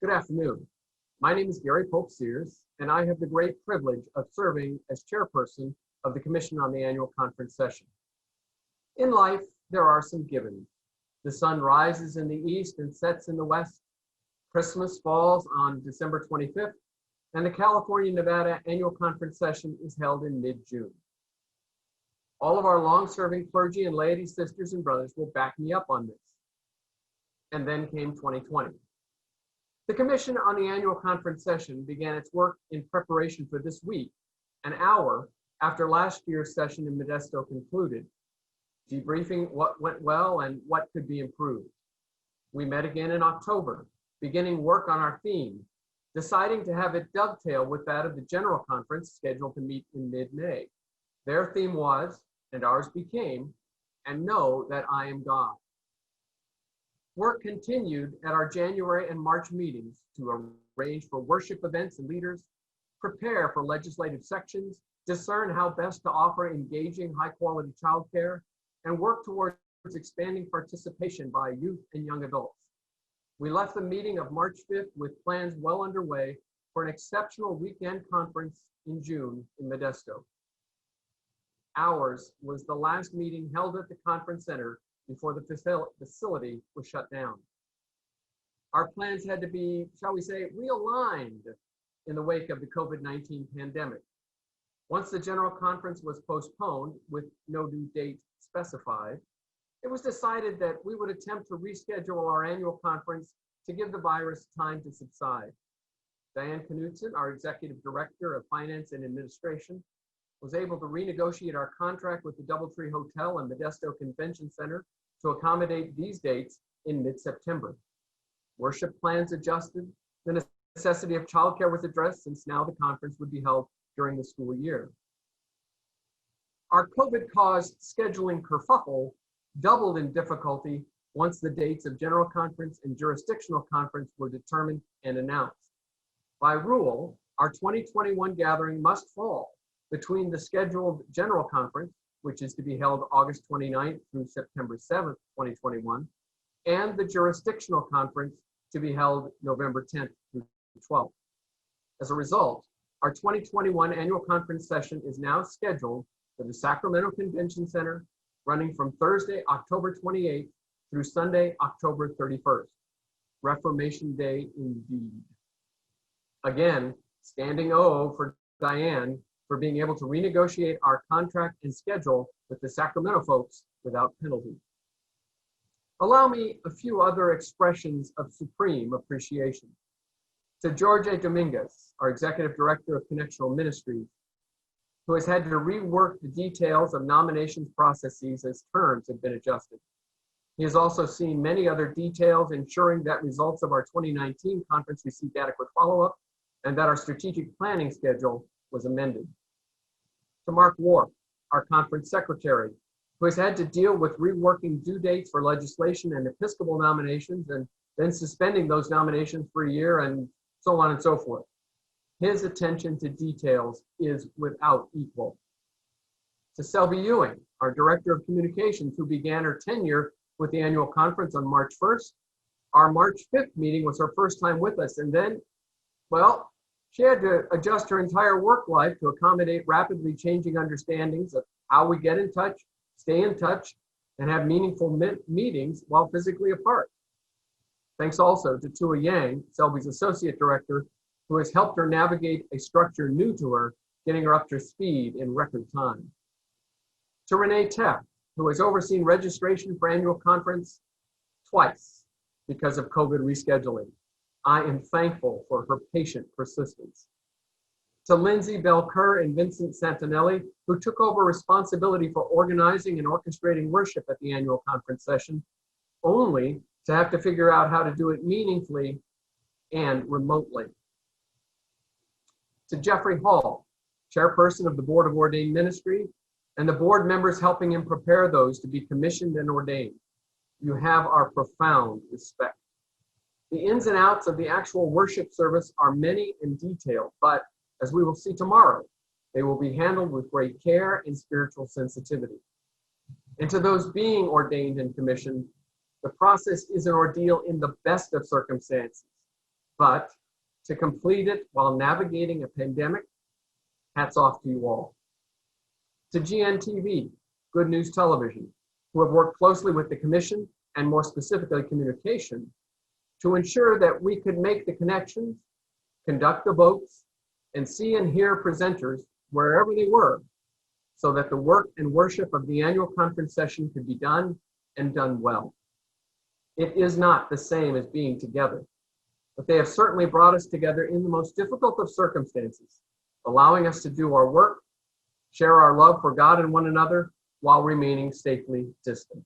Good afternoon. My name is Gary Pope Sears, and I have the great privilege of serving as chairperson of the Commission on the Annual Conference Session. In life, there are some givens. The sun rises in the east and sets in the west. Christmas falls on December 25th, and the California-Nevada Annual Conference Session is held in mid-June. All of our long-serving clergy and laity sisters and brothers will back me up on this. And then came 2020. The Commission on the Annual Conference Session began its work in preparation for this week, an hour after last year's session in Modesto concluded, debriefing what went well and what could be improved. We met again in October, beginning work on our theme, deciding to have it dovetail with that of the General Conference scheduled to meet in mid-May. Their theme was, and ours became, and know that I am God. Work continued at our January and March meetings to arrange for worship events and leaders, prepare for legislative sections, discern how best to offer engaging, high-quality childcare, and work towards expanding participation by youth and young adults. We left the meeting of March 5th with plans well underway for an exceptional weekend conference in June in Modesto. Ours was the last meeting held at the conference center before the facility was shut down. Our plans had to be, shall we say, realigned in the wake of the COVID-19 pandemic. Once the General Conference was postponed with no due date specified, it was decided that we would attempt to reschedule our annual conference to give the virus time to subside. Diane Knudsen, our Executive Director of Finance and Administration, was able to renegotiate our contract with the Doubletree Hotel and Modesto Convention Center to accommodate these dates in mid-September. Worship plans adjusted, the necessity of childcare was addressed since now the conference would be held during the school year. Our COVID-caused scheduling kerfuffle doubled in difficulty once the dates of General Conference and Jurisdictional Conference were determined and announced. By rule, our 2021 gathering must fall between the scheduled General Conference, which is to be held August 29th through September 7th, 2021, and the Jurisdictional Conference to be held November 10th through 12th. As a result, our 2021 Annual Conference Session is now scheduled for the Sacramento Convention Center, running from Thursday, October 28th through Sunday, October 31st. Reformation Day indeed. Again, standing O for Diane for being able to renegotiate our contract and schedule with the Sacramento folks without penalty. Allow me a few other expressions of supreme appreciation. To Jorge Dominguez, our Executive Director of Connectional Ministries, who has had to rework the details of nominations processes as terms have been adjusted. He has also seen many other details ensuring that results of our 2019 conference received adequate follow-up and that our strategic planning schedule was amended. To Mark Warp, our conference secretary, who has had to deal with reworking due dates for legislation and Episcopal nominations and then suspending those nominations for a year and so on and so forth. His attention to details is without equal. To Selby Ewing, our Director of Communications, who began her tenure with the annual conference on March 1st. Our March 5th meeting was her first time with us, and then, well, she had to adjust her entire work life to accommodate rapidly changing understandings of how we get in touch, stay in touch, and have meaningful meetings while physically apart. Thanks also to Tua Yang, Selby's Associate Director, who has helped her navigate a structure new to her, getting her up to speed in record time. To Renee Teff, who has overseen registration for annual conference twice because of COVID rescheduling. I am thankful for her patient persistence. To Lindsay Bell-Kerr and Vincent Santinelli, who took over responsibility for organizing and orchestrating worship at the annual conference session, only to have to figure out how to do it meaningfully and remotely. To Jeffrey Hall, chairperson of the Board of Ordained Ministry, and the board members helping him prepare those to be commissioned and ordained. You have our profound respect. The ins and outs of the actual worship service are many and detailed, but as we will see tomorrow, they will be handled with great care and spiritual sensitivity. And to those being ordained and commissioned, the process is an ordeal in the best of circumstances. but to complete it while navigating a pandemic, hats off to you all. To GNTV, Good News Television, who have worked closely with the Commission and more specifically communication to ensure that we could make the connections, conduct the votes, and see and hear presenters wherever they were, so that the work and worship of the annual conference session could be done and done well. It is not the same as being together, but they have certainly brought us together in the most difficult of circumstances, allowing us to do our work, share our love for God and one another while remaining safely distant.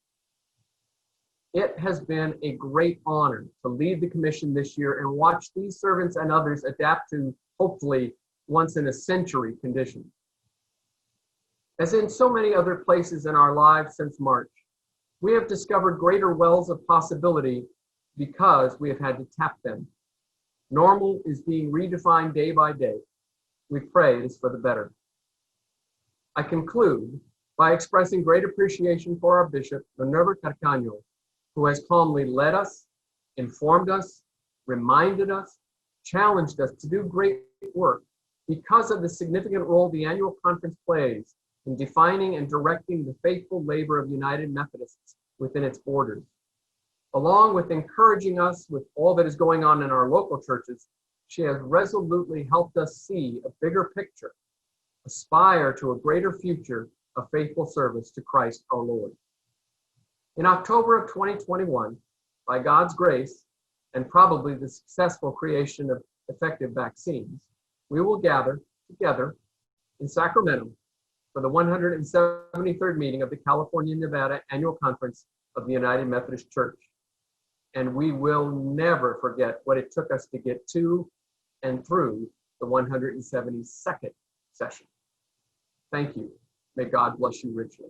It has been a great honor to lead the Commission this year and watch these servants and others adapt to, hopefully, once in a century conditions. As in so many other places in our lives since March, we have discovered greater wells of possibility because we have had to tap them. Normal is being redefined day by day. We pray it is for the better. I conclude by expressing great appreciation for our Bishop, Minerva Carcaño, who has calmly led us, informed us, reminded us, challenged us to do great work because of the significant role the annual conference plays in defining and directing the faithful labor of United Methodists within its borders. Along with encouraging us with all that is going on in our local churches, she has resolutely helped us see a bigger picture, aspire to a greater future of faithful service to Christ our Lord. In October of 2021, by God's grace, and probably the successful creation of effective vaccines, we will gather together in Sacramento for the 173rd meeting of the California-Nevada Annual Conference of the United Methodist Church. And we will never forget what it took us to get to and through the 172nd session. Thank you. May God bless you richly.